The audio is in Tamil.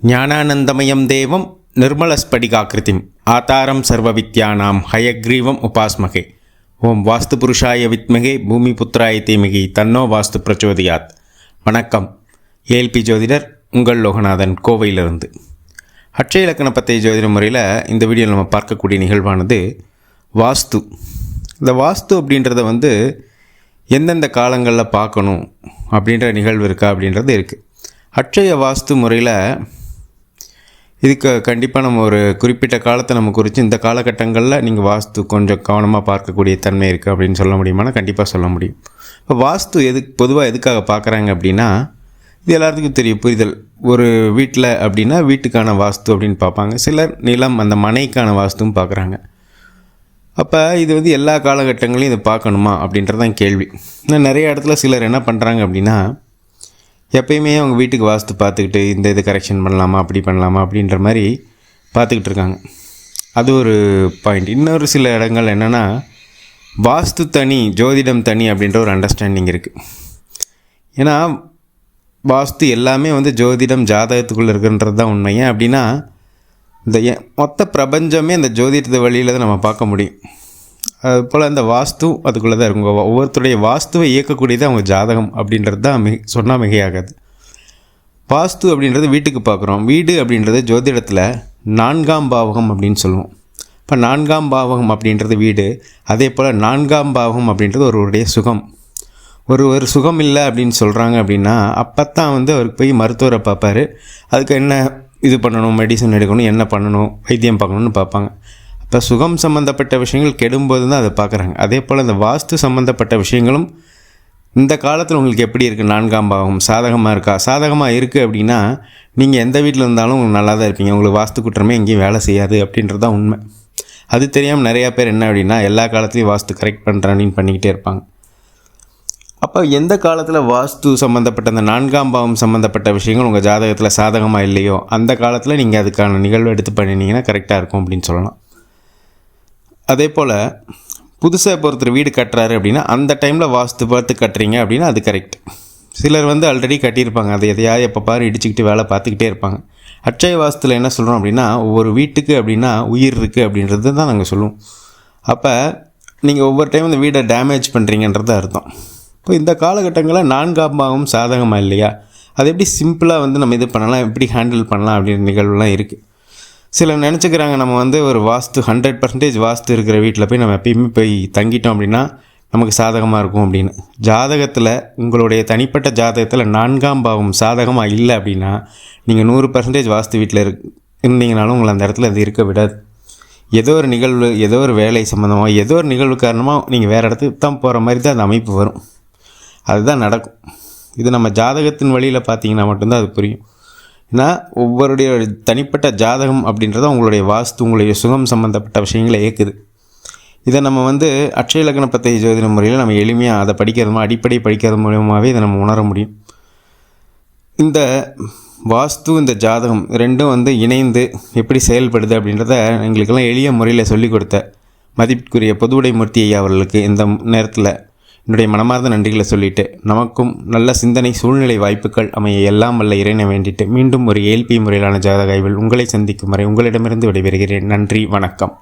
ஞானானந்தமயம் தேவம் நிர்மலஸ்படிகாக்கிருதிம் ஆதாரம் சர்வவித்யானாம் ஹயக்ரீவம் உபாஸ்மகே. ஓம் வாஸ்து புருஷாய வித்மகே பூமி புத்திராய தீமகி தன்னோ வாஸ்து பிரச்சோதியாத். வணக்கம். ஏஎல்பி ஜோதிடர் உங்கள் லோகநாதன், கோவையிலிருந்து. அட்சய இலக்கண பத்திய ஜோதிட முறையில் இந்த வீடியோவில் நம்ம பார்க்கக்கூடிய நிகழ்வானது வாஸ்து. இந்த வாஸ்து அப்படின்றத எந்தெந்த காலங்களில் பார்க்கணும் அப்படின்ற நிகழ்வு இருக்கா அப்படின்றது இருக்குது. அட்சய வாஸ்து முறையில் இதுக்கு கண்டிப்பாக நம்ம ஒரு குறிப்பிட்ட காலத்தை நம்ம குறித்து இந்த காலகட்டங்களில் நீங்கள் வாஸ்து கொஞ்சம் கவனமாக பார்க்கக்கூடிய தன்மை இருக்குது அப்படின்னு சொல்ல முடியுமானா கண்டிப்பாக சொல்ல முடியும். இப்போ வாஸ்து பொதுவாக எதுக்காக பார்க்குறாங்க அப்படின்னா, இது எல்லாத்துக்கும் தெரியும், புரிதல். ஒரு வீட்டில் அப்படின்னா வீட்டுக்கான வாஸ்து அப்படின்னு பார்ப்பாங்க. சிலர் நிலம், அந்த மனைக்கான வாஸ்துவும் பார்க்குறாங்க. அப்போ இது எல்லா காலகட்டங்களையும் இதை பார்க்கணுமா அப்படின்றதான் கேள்வி. இன்னும் நிறைய இடத்துல சிலர் என்ன பண்ணுறாங்க அப்படின்னா, எப்பயுமே அவங்க வீட்டுக்கு வாஸ்து பார்த்துக்கிட்டு இது கரெக்ஷன் பண்ணலாமா, அப்படி பண்ணலாமா அப்படின்ற மாதிரி பார்த்துக்கிட்டு இருக்காங்க. அது ஒரு பாயிண்ட். இன்னொரு சில இடங்கள் என்னென்னா, வாஸ்து தனி ஜோதிடம் தனி அப்படின்ற ஒரு அண்டர்ஸ்டாண்டிங் இருக்குது. ஏன்னா வாஸ்து எல்லாமே ஜோதிடம் ஜாதகத்துக்குள்ளே இருக்குன்றது தான் உண்மை. ஏன் அப்படின்னா, இந்த மொத்த பிரபஞ்சமே அந்த ஜோதிடத்தை வழியில் தான் நம்ம பார்க்க முடியும். அதுபோல் அந்த வாஸ்து அதுக்குள்ளே தான் இருக்கும். ஒவ்வொருத்தருடைய வாஸ்துவை இயக்கக்கூடியது அவங்க ஜாதகம் அப்படின்றது தான் சொன்னால் மிகையாகாது. வாஸ்து அப்படின்றது வீட்டுக்கு பார்க்குறோம். வீடு அப்படின்றது ஜோதிடத்தில் 4ஆம் பாவகம் அப்படின்னு சொல்லுவோம். இப்போ 4ஆம் பாவகம் அப்படின்றது வீடு. அதே போல் 4ஆம் பாவகம் அப்படின்றது ஒருவருடைய சுகம். ஒரு சுகம் இல்லை அப்படின்னு சொல்கிறாங்க அப்படின்னா, அப்போ தான் அவருக்கு போய் மருத்துவரை பார்ப்பார். அதுக்கு என்ன இது பண்ணணும், மெடிசன் எடுக்கணும், என்ன பண்ணணும், வைத்தியம் பார்க்கணுன்னு பார்ப்பாங்க. இப்போ சுகம் சம்மந்தப்பட்ட விஷயங்கள் கெடும்போது தான் அதை பார்க்குறாங்க. அதே போல் இந்த வாஸ்து சம்மந்தப்பட்ட விஷயங்களும் இந்த காலத்தில் உங்களுக்கு எப்படி இருக்குது, 4ஆம் பாவம் சாதகமாக இருக்கா? சாதகமாக இருக்குது அப்படின்னா நீங்கள் எந்த வீட்டில் இருந்தாலும் உங்களுக்கு நல்லா தான் இருப்பீங்க. உங்களுக்கு வாஸ்து குற்றமே எங்கேயும் வேலை செய்யாது அப்படின்றது தான் உண்மை. அது தெரியாமல் நிறையா பேர் என்ன அப்படின்னா, எல்லா காலத்துலேயும் வாஸ்து கரெக்ட் பண்ணுறான்னு பண்ணிக்கிட்டே இருப்பாங்க. அப்போ எந்த காலத்தில் வாஸ்து சம்மந்தப்பட்ட அந்த 4ஆம் பாவம் சம்மந்தப்பட்ட விஷயங்கள் உங்கள் ஜாதகத்தில் சாதகமாக இல்லையோ, அந்த காலத்தில் நீங்கள் அதுக்கான நிகழ்வு எடுத்து பண்ணினீங்கன்னா கரெக்டாக இருக்கும் அப்படின்னு சொல்லலாம். அதே போல் புதுசாக ஒருத்தர் வீடு கட்டுறாரு அப்படின்னா, அந்த டைமில் வாஸ்து பார்த்து கட்டுறீங்க அப்படின்னா அது கரெக்ட். சிலர் ஆல்ரெடி கட்டியிருப்பாங்க, அதை எதையாவது எப்போ பாரு இடிச்சுக்கிட்டு வேலை பார்த்துக்கிட்டே இருப்பாங்க. அட்சய வாஸ்துவில் என்ன சொல்கிறோம் அப்படின்னா, ஒவ்வொரு வீட்டுக்கு அப்படின்னா உயிர் இருக்குது அப்படின்றது தான் நாங்கள் சொல்லுவோம். அப்போ நீங்கள் ஒவ்வொரு டைம் இந்த வீடை டேமேஜ் பண்ணுறீங்கன்றது அர்த்தம். இப்போ இந்த காலகட்டங்களில் 4ஆம் பாவம் சாதகமாக இல்லையா, அது எப்படி சிம்பிளாக நம்ம இது பண்ணலாம், எப்படி ஹேண்டில் பண்ணலாம் அப்படின்ற நிகழ்வுலாம் இருக்குது. சிலர் நினச்சிக்கிறாங்க, நம்ம ஒரு வாஸ்து 100% வாஸ்து இருக்கிற வீட்டில் போய் நம்ம எப்பயுமே போய் தங்கிட்டோம் அப்படின்னா நமக்கு சாதகமாக இருக்கும் அப்படின்னு. ஜாதகத்தில் உங்களுடைய தனிப்பட்ட ஜாதகத்தில் 4ஆம் பாவம் சாதகமாக இல்லை அப்படின்னா நீங்கள் 100% வாஸ்து வீட்டில் இருந்தீங்கனாலும் உங்களை அந்த இடத்துல அது இருக்க விடாது. ஏதோ ஒரு நிகழ்வு, ஏதோ ஒரு வேலை சம்மந்தமாக, ஏதோ ஒரு நிகழ்வு காரணமாக நீங்கள் வேறு இடத்துக்கு தான் போகிற மாதிரி தான் அந்த அமைப்பு வரும். அதுதான் நடக்கும். இது நம்ம ஜாதகத்தின் வழியில் பார்த்தீங்கன்னா மட்டும்தான் அது புரியும். ஏன்னா ஒவ்வொருடைய தனிப்பட்ட ஜாதகம் அப்படின்றத உங்களுடைய வாஸ்து, உங்களுடைய சுகம் சம்மந்தப்பட்ட விஷயங்களை இயக்குது. இதை நம்ம அட்சய இலக்கண பத்திய ஜோதிட முறையில் நம்ம எளிமையாக அதை படிக்கிறது, அடிப்படை படிக்கிறது மூலமாகவே இதை நம்ம உணர முடியும். இந்த வாஸ்து, இந்த ஜாதகம் ரெண்டும் இணைந்து எப்படி செயல்படுது அப்படின்றத எங்களுக்கெல்லாம் எளிய முறையில் சொல்லிக் கொடுத்த மதிப்புக்குரிய பொதுவுடைமூர்த்தி ஐயா அவர்களுக்கு இந்த நேரத்தில் என்னுடைய மனமார்ந்த நன்றிகளை சொல்லிவிட்டு, நமக்கும் நல்ல சிந்தனை சூழ்நிலை வாய்ப்புகள் அமைய எல்லாம் வல்ல இறைவனை வேண்டிட்டு மீண்டும் ஒரு ஏஎல்பி முறையிலான ஜாதக ஆய்வில் உங்களை சந்திக்கும் வரை உங்களிடமிருந்து விடைபெறுகிறேன். நன்றி, வணக்கம்.